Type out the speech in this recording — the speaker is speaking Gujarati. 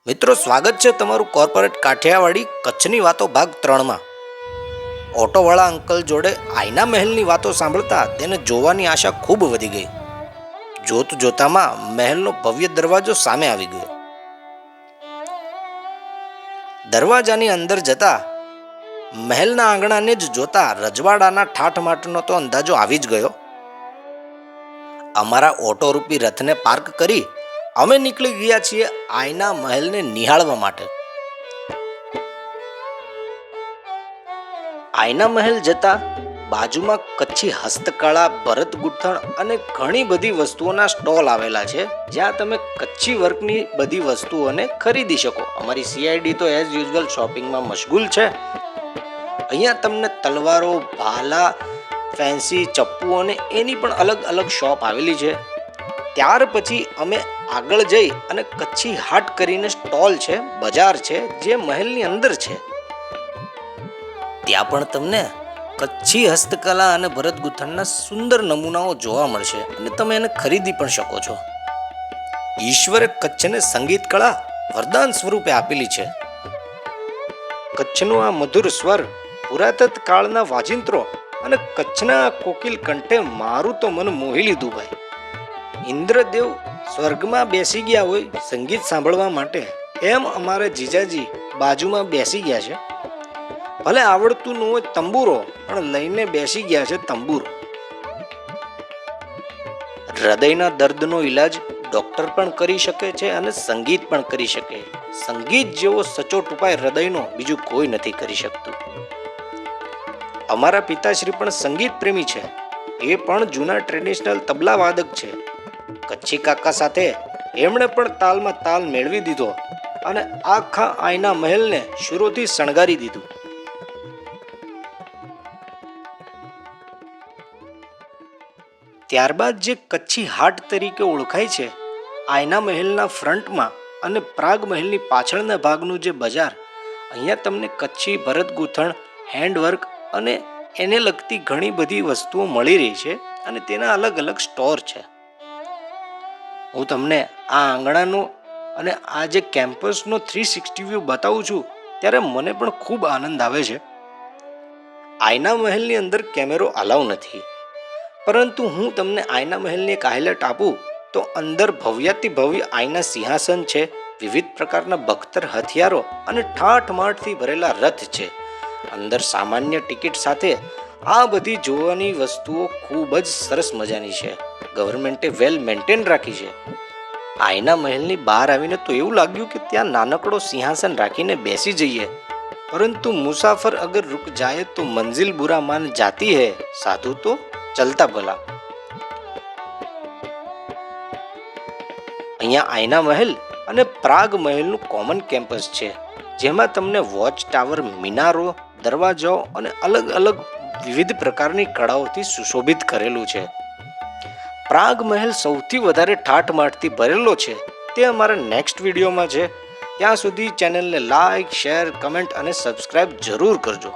મિત્રો, સ્વાગત છે તમારું કોર્પોરેટ કાઠિયાવાડી કચ્છની વાતો ભાગ 3માં. ઓટોવાળા અંકલ જોડે આઈના મહેલની વાતો સાંભળતા તેને જોવાની આશા ખૂબ વધી ગઈ. જોત જોતામાં મહેલનો ભવ્ય દરવાજો સામે આવી ગયો. દરવાજાની અંદર જતા મહેલના આંગણાને જ જોતા રજવાડાના ઠાઠમાઠનો તો અંદાજો આવી જ ગયો. અમારા ઓટો રૂપી રથને પાર્ક કરી અમે નીકળી ગયા છીએ આઈના મહેલને નિહાળવા માટે. આઈના મહેલ જતા બાજુમાં કચ્છી હસ્તકળા, ભરત ગૂંથણ અને ઘણી બધી વસ્તુઓના સ્ટોલ આવેલા છે, જ્યાં તમે કચ્છી વર્કની બધી વસ્તુઓને ખરીદી શકો. અમારી સીઆઈડી તો એઝ યુઝ્યુઅલ શોપિંગમાં મશગુલ છે. અહીંયા તમને તલવારો, ભાલા, ફેન્સી ચપ્પુ અને એની પણ અલગ અલગ શોપ આવેલી છે. ત્યાર પછી અમે આગળ જઈ અને કચ્છી હાટ કરીને સ્ટોલ છે, બજાર છે, જે મહેલની અંદર છે. ત્યાં પણ તમને કચ્છી હસ્તકલા અને ભરત ગૂંથણના સુંદર નમૂનાઓ જોવા મળશે અને તમે એને ખરીદી પણ શકો છો. ઈશ્વરે કચ્છને સંગીત કળા વરદાન સ્વરૂપે આપેલી છે. કચ્છનો આ મધુર સ્વર, પુરાતન કાળના વાજિંત્રો અને કચ્છના કોકિલ કંઠે મારું તો મન મોહી લીધું ભાઈ. ઇન્દ્રદેવ સ્વર્ગમાં બેસી ગયા હોય સંગીત સાંભળવા માટે, એમ અમારા જીજાજી બાજુમાં બેસી ગયા છે. ભલે આવડતું ન હોય તંબુરો, પણ લઈને બેસી ગયા છે તંબુરો. હૃદયના દર્દનો ઈલાજ ડોક્ટર પણ કરી શકે છે અને સંગીત પણ કરી શકે. સંગીત જેવો સચોટ ઉપાય હૃદયનો બીજું કોઈ નથી કરી શકતું. અમારા પિતાશ્રી પણ સંગીત પ્રેમી છે. એ પણ જૂના ટ્રેડિશનલ તબલા વાદક છે. કચ્છી કાકા સાથે એમણે પણ તાલમાં તાલ મેળવી દીધો અને આખા આઈના મહેલને શૂરોથી શણગારી દીધું. ત્યારબાદ જે કચ્છી હાટ તરીકે ઓળખાય છે, આઈના મહેલના ફ્રન્ટમાં અને પ્રાગ મહેલની પાછળના ભાગનું જે બજાર, અહીંયા તમને કચ્છી ભરત ગૂંથણ, હેન્ડવર્ક અને એને લગતી ઘણી બધી વસ્તુઓ મળી રહી છે અને તેના અલગ અલગ સ્ટોર છે. હું તમને આ આંગણાનો અને આ જે કેમ્પસનો 360 વ્યૂ બતાવું છું ત્યારે મને પણ ખૂબ આનંદ આવે છે. આઈના મહેલની અંદર કેમેરો અલાઉ નથી, પરંતુ હું તમને આઈના મહેલની એક હાઇલાઇટ આપું તો અંદર ભવ્યાતિ ભવ્ય આઈના સિંહાસન છે, વિવિધ પ્રકારના બખ્તર હથિયારો અને ઠાઠમાઠથી ભરેલા રથ છે. અંદર સામાન્ય ટિકિટ સાથે આ બધી જોવાની વસ્તુઓ ખૂબ જ સરસ મજાની છે. ગવર્મેન્ટે વેલ મેન્ટેન રાખી છે. આઈના મહેલની બહાર આવીને તો એવું લાગ્યું કે ત્યાં નાનકડો સિંહાસન રાખીને બેસી જઈએ, પરંતુ મુસાફર અગર રૂક જાય તો મંજિલ બુરા માન જાતી હૈ, સાધુ તો ચલતા ભલા. અહીંયા આઈના મહેલ અને પ્રાગ મહેલનું કોમન કેમ્પસ છે, જેમાં તમને વોચ ટાવર, મિનારો, દરવાજાઓ અને અલગ અલગ વિવિધ પ્રકારની કળાઓથી સુશોભિત કરેલું છે. પ્રાગ મહેલ સૌથી વધારે ઠાઠમાઠથી ભરેલો છે તે અમારા નેક્સ્ટ વિડીયોમાં છે. ત્યાં સુધી ચેનલને લાઈક, શેર, કમેન્ટ અને સબસ્ક્રાઇબ જરૂર કરજો.